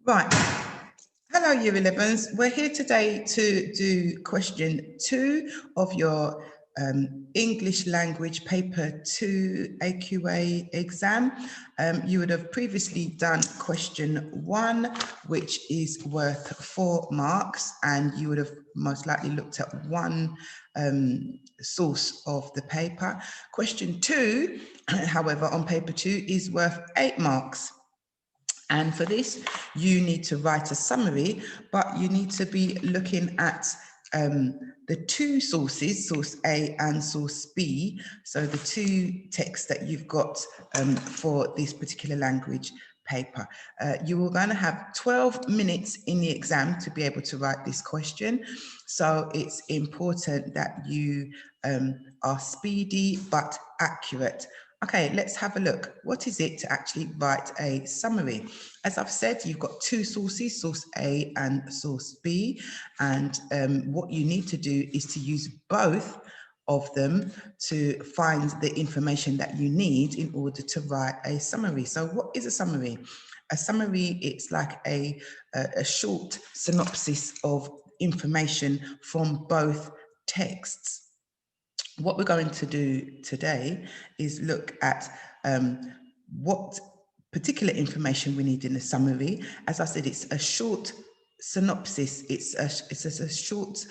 Right. Hello, Year 11s. We're here today to do question 2 of your English language paper 2 AQA exam. You would have previously done question 1, which is worth 4 marks, and you would have most likely looked at one source of the paper. Question 2, however, on paper 2 is worth 8 marks. And for this, you need to write a summary, but you need to be looking at the two sources, source A and source B. So the two texts that you've got for this particular language paper. You are going to have 12 minutes in the exam to be able to write this question. So it's important that you are speedy but accurate. Okay, let's have a look. What is it to actually write a summary? As I've said, you've got two sources, source A and source B. And what you need to do is to use both of them to find the information that you need in order to write a summary. So what is a summary? A summary, it's like a short synopsis of information from both texts. What we're going to do today is look at what particular information we need in a summary. As I said, it's a short synopsis. It's a short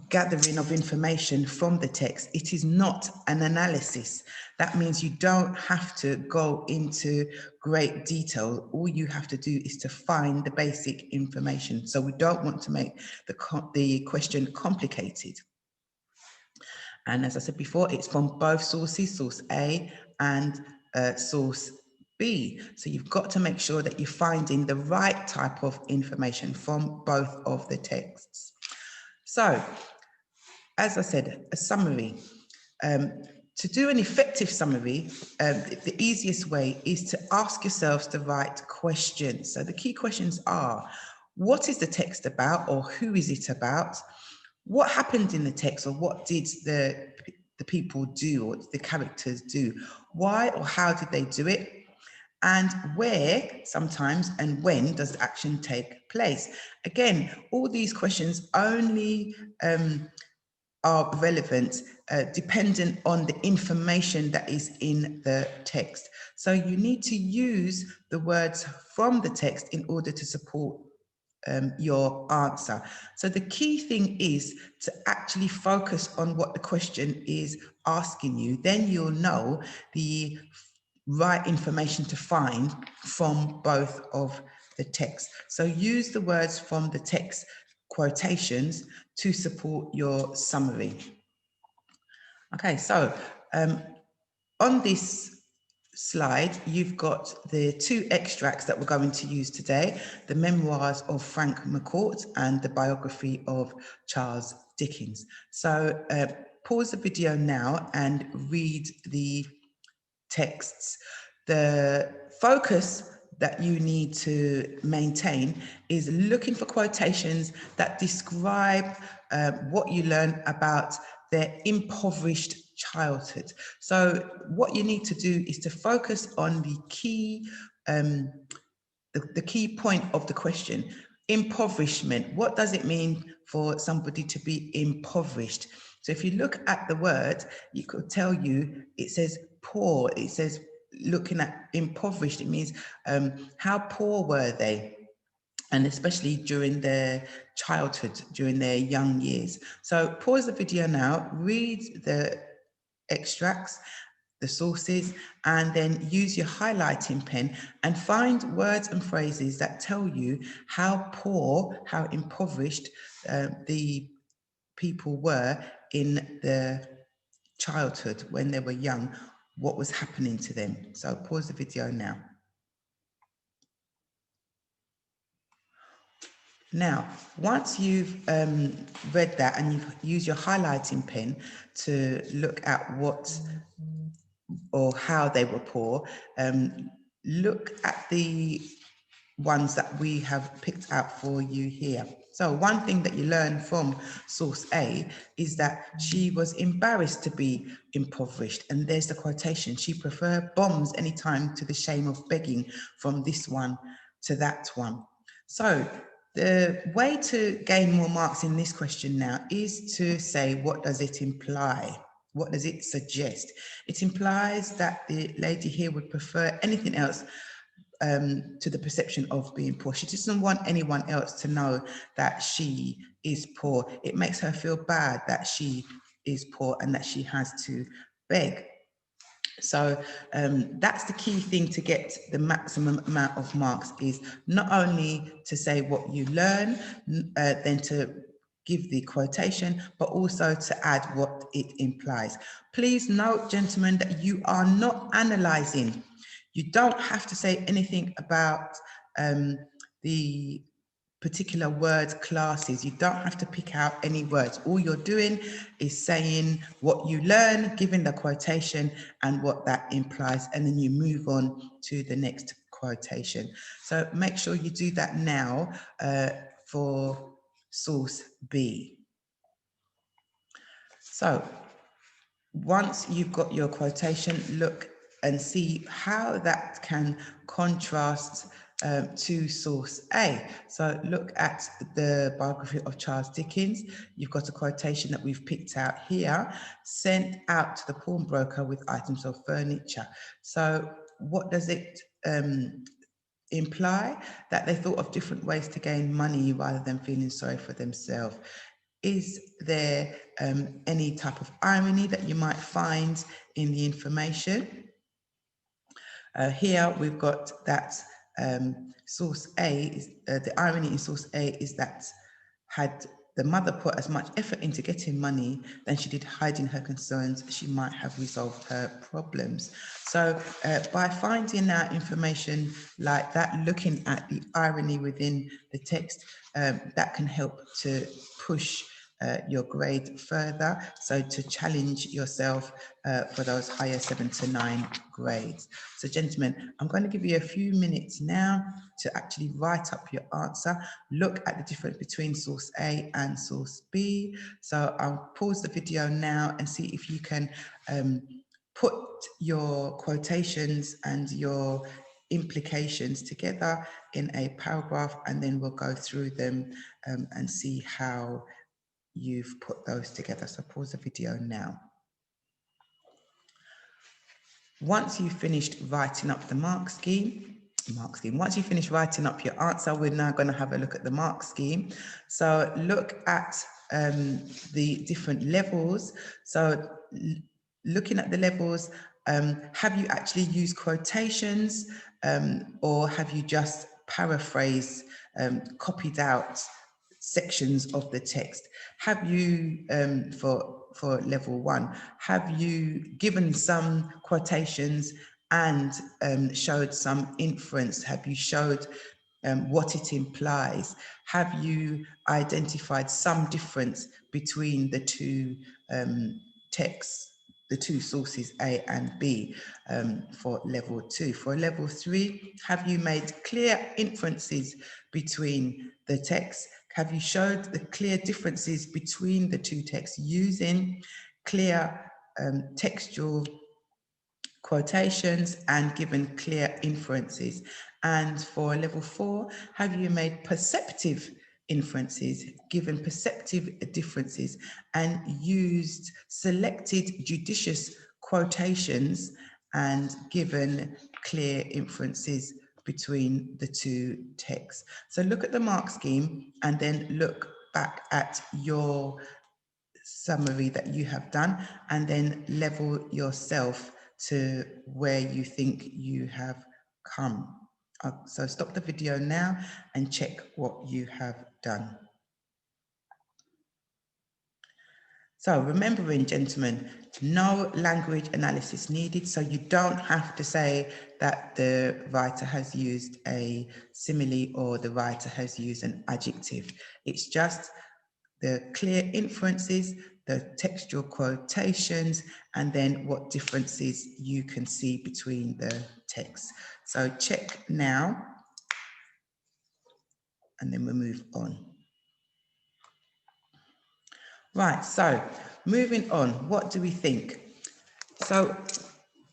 gathering of information from the text. It is not an analysis. That means you don't have to go into great detail. All you have to do is to find the basic information. So we don't want to make the question complicated. And as I said before, it's from both sources, source A and source B. So you've got to make sure that you're finding the right type of information from both of the texts. So, as I said, a summary. To do an effective summary, the easiest way is to ask yourselves the right questions. So the key questions are, what is the text about, or who is it about? What happened in the text, or what did the people do, or the characters do? Why or how did they do it? And where, sometimes, and when does the action take place? Again, all these questions only are relevant dependent on the information that is in the text. So you need to use the words from the text in order to support your answer. So the key thing is to actually focus on what the question is asking you. Then you'll know the right information to find from both of the text. So use the words from the text quotations to support your summary. Okay, so on this slide, you've got the two extracts that we're going to use today, the memoirs of Frank McCourt and the biography of Charles Dickens. So pause the video now and read the texts. The focus that you need to maintain is looking for quotations that describe what you learn about their impoverished childhood. So what you need to do is to focus on the key key point of the question. Impoverishment. What does it mean for somebody to be impoverished? So if you look at the word, you could tell you, it says poor. It says, looking at impoverished, it means how poor were they? And especially during their childhood, during their young years. So pause the video now, read the extracts, the sources, and then use your highlighting pen and find words and phrases that tell you how poor, how impoverished the people were in their childhood when they were young, what was happening to them. So pause the video now. Now, once you've read that and you've used your highlighting pen to look at what or how they were poor, look at the ones that we have picked out for you here. So one thing that you learn from source A is that she was embarrassed to be impoverished. And there's the quotation, she preferred bombs anytime to the shame of begging, from this one to that one. So the way to gain more marks in this question now is to say, what does it imply? What does it suggest? It implies that the lady here would prefer anything else to the perception of being poor. She doesn't want anyone else to know that she is poor. It makes her feel bad that she is poor and that she has to beg. So that's the key thing to get the maximum amount of marks, is not only to say what you learn, then to give the quotation, but also to add what it implies. Please note, gentlemen, that you are not analysing. You don't have to say anything about the particular word classes. You don't have to pick out any words. All you're doing is saying what you learn, giving the quotation and what that implies, and then you move on to the next quotation. So make sure you do that now for source B. So once you've got your quotation, look and see how that can contrast to source A. So look at the biography of Charles Dickens. You've got a quotation that we've picked out here: sent out to the pawnbroker with items of furniture. So what does it imply? That they thought of different ways to gain money rather than feeling sorry for themselves. Is there any type of irony that you might find in the information? Here we've got that source A, is, the irony in source A is that had the mother put as much effort into getting money than she did hiding her concerns, she might have resolved her problems. So by finding out information like that, looking at the irony within the text, that can help to push your grade further, so to challenge yourself for those higher 7 to 9 grades. So gentlemen, I'm going to give you a few minutes now to actually write up your answer. Look at the difference between source A and source B. So I'll pause the video now and see if you can put your quotations and your implications together in a paragraph, and then we'll go through them and see how you've put those together. So pause the video now. Once you've finished writing up the mark scheme, once you finish writing up your answer, we're now going to have a look at the mark scheme. So look at the different levels. So looking at the levels, have you actually used quotations or have you just paraphrased, copied out sections of the text? Have you, for level 1, have you given some quotations and showed some inference? Have you showed what it implies? Have you identified some difference between the two texts, the two sources A and B, for level 2? For level 3, have you made clear inferences between the texts? Have you showed the clear differences between the two texts using clear textual quotations and given clear inferences? And for level 4, have you made perceptive inferences, given perceptive differences, and used selected judicious quotations and given clear inferences between the two texts? So look at the mark scheme and then look back at your summary that you have done, and then level yourself to where you think you have come. So stop the video now and check what you have done. So remembering, gentlemen, no language analysis needed. So you don't have to say that the writer has used a simile or the writer has used an adjective. It's just the clear inferences, the textual quotations, and then what differences you can see between the texts. So check now, and then we'll move on. Right, so moving on, what do we think? So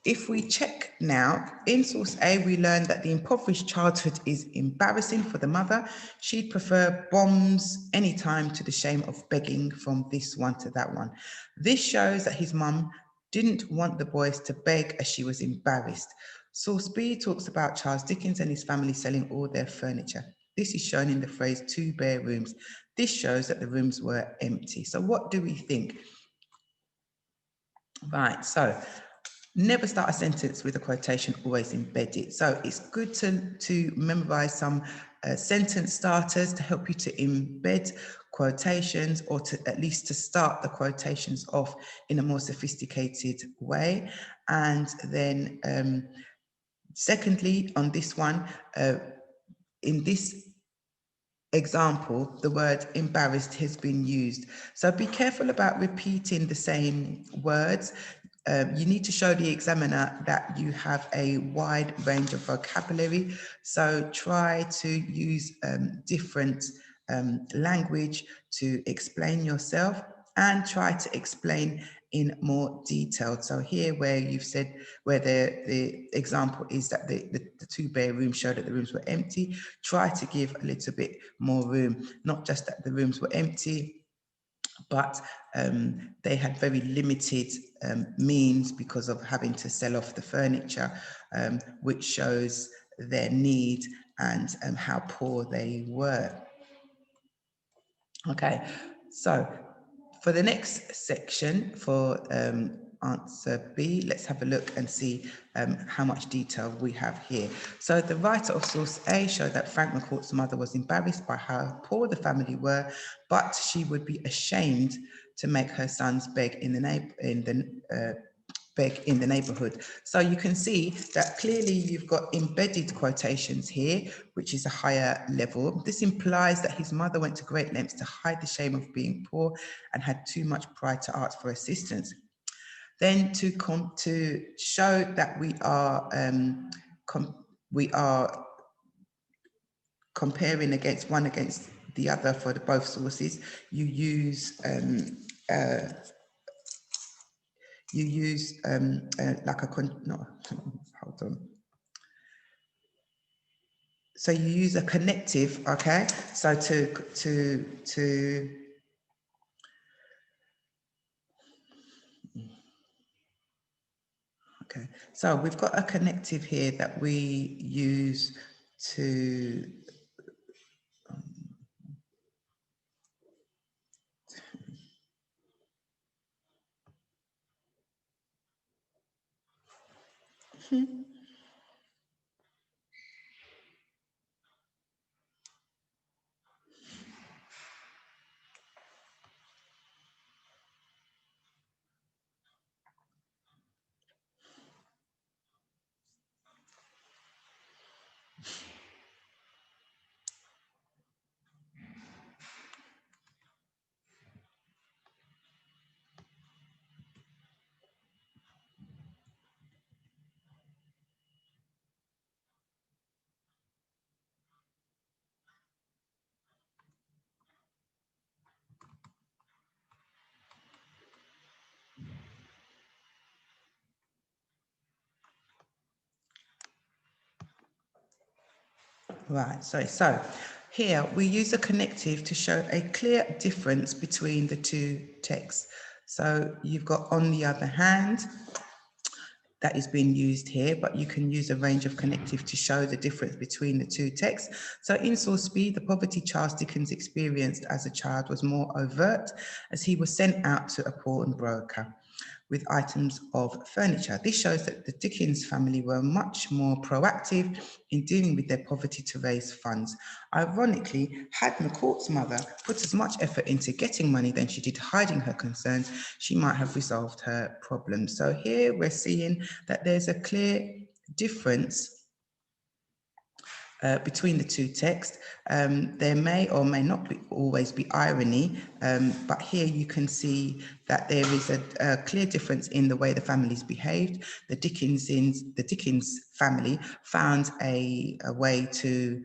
If we check now, in source A, we learned that the impoverished childhood is embarrassing for the mother. She'd prefer bombs anytime to the shame of begging from this one to that one. This shows that his mum didn't want the boys to beg as she was embarrassed. Source B talks about Charles Dickens and his family selling all their furniture. This is shown in the phrase 2 bare rooms. This shows that the rooms were empty. So what do we think? Right, so never start a sentence with a quotation, always embed it. So it's good to memorize some sentence starters to help you to embed quotations, or to at least to start the quotations off in a more sophisticated way. And then secondly, on this one, in this example, the word embarrassed has been used. So be careful about repeating the same words. You need to show the examiner that you have a wide range of vocabulary. So try to use different language to explain yourself, and try to explain in more detail. So here where you've said, where the example is that the 2 bare rooms show that the rooms were empty, try to give a little bit more room, not just that the rooms were empty, but they had very limited means because of having to sell off the furniture, which shows their need and how poor they were. Okay, so for the next section, for answer B, let's have a look and see how much detail we have here. So the writer of source A showed that Frank McCourt's mother was embarrassed by how poor the family were, but she would be ashamed to make her sons beg in the neighborhood. So you can see that clearly you've got embedded quotations here, which is a higher level. This implies that his mother went to great lengths to hide the shame of being poor and had too much pride to ask for assistance. Then to show that we are comparing against one against the other for the both sources, you use like a hold on. So you use a connective, okay? So okay. So we've got a connective here that we use to right, so here we use a connective to show a clear difference between the two texts. So you've got on the other hand, that is being used here, but you can use a range of connective to show the difference between the two texts. So in source B, the poverty Charles Dickens experienced as a child was more overt, as he was sent out to a pawnbroker with items of furniture. This shows that the Dickens family were much more proactive in dealing with their poverty to raise funds. Ironically, had McCourt's mother put as much effort into getting money than she did hiding her concerns, she might have resolved her problems. So here we're seeing that there's a clear difference between the two texts. There may or may not always be irony, but here you can see that there is a clear difference in the way the families behaved. The Dickens family found a way to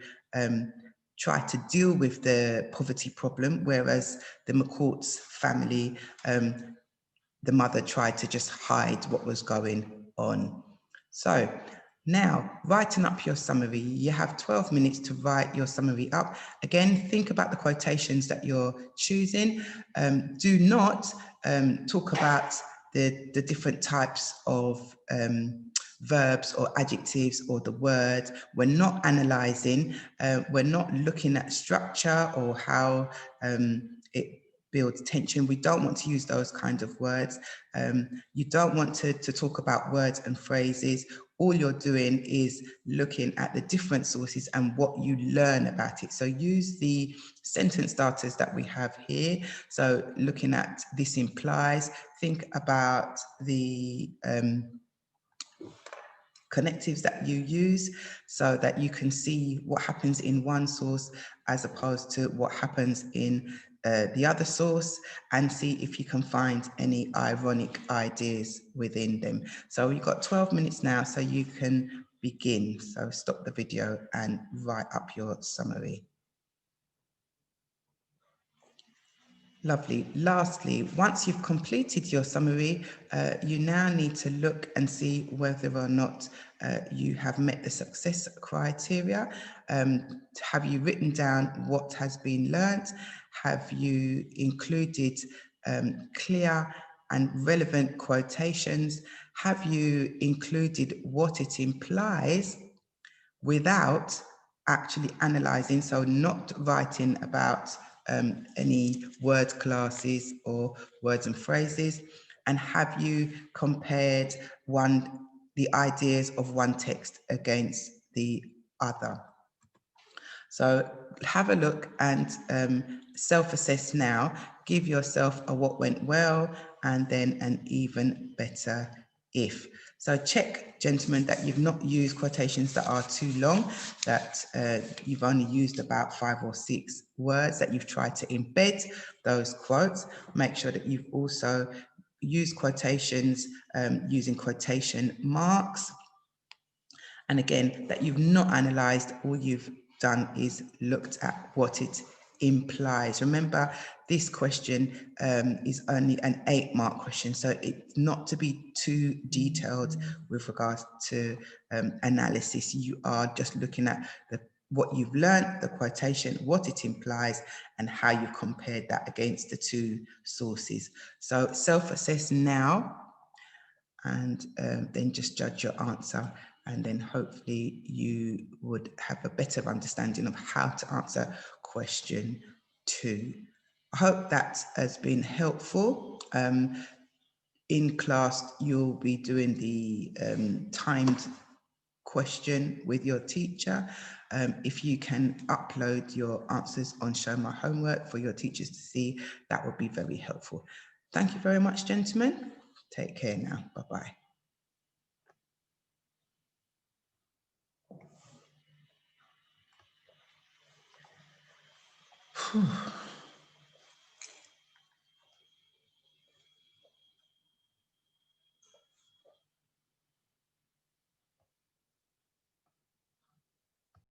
try to deal with the poverty problem, whereas the McCourt's family, the mother tried to just hide what was going on. So now, writing up your summary, you have 12 minutes to write your summary up. Again, think about the quotations that you're choosing. Do not talk about the different types of verbs or adjectives or the words. We're not analysing, we're not looking at structure or how it builds tension. We don't want to use those kinds of words. You don't want to talk about words and phrases. All you're doing is looking at the different sources and what you learn about it. So use the sentence starters that we have here. So looking at this implies, think about the connectives that you use so that you can see what happens in one source as opposed to what happens in the other source, and see if you can find any ironic ideas within them. So you've got 12 minutes now, so you can begin. So stop the video and write up your summary. Lovely. Lastly, once you've completed your summary, you now need to look and see whether or not you have met the success criteria. Have you written down what has been learnt? Have you included clear and relevant quotations? Have you included what it implies without actually analysing, so not writing about any word classes or words and phrases? And have you compared the ideas of one text against the other? So have a look and self-assess now. Give yourself a what went well and then an even better if. So check, gentlemen, that you've not used quotations that are too long, that you've only used about 5 or 6 words, that you've tried to embed those quotes. Make sure that you've also used quotations using quotation marks. And again, that you've not analysed, all you've done is looked at what it implies. Remember, this question is only an 8-mark question, so it's not to be too detailed with regards to analysis. You are just looking at what you've learned, the quotation, what it implies, and how you compared that against the 2 sources. So self-assess now, and then just judge your answer, and then hopefully you would have a better understanding of how to answer question 2. I hope that has been helpful. In class, you'll be doing the timed question with your teacher. If you can upload your answers on Show My Homework for your teachers to see, that would be very helpful. Thank you very much, gentlemen. Take care now. Bye-bye. Whew.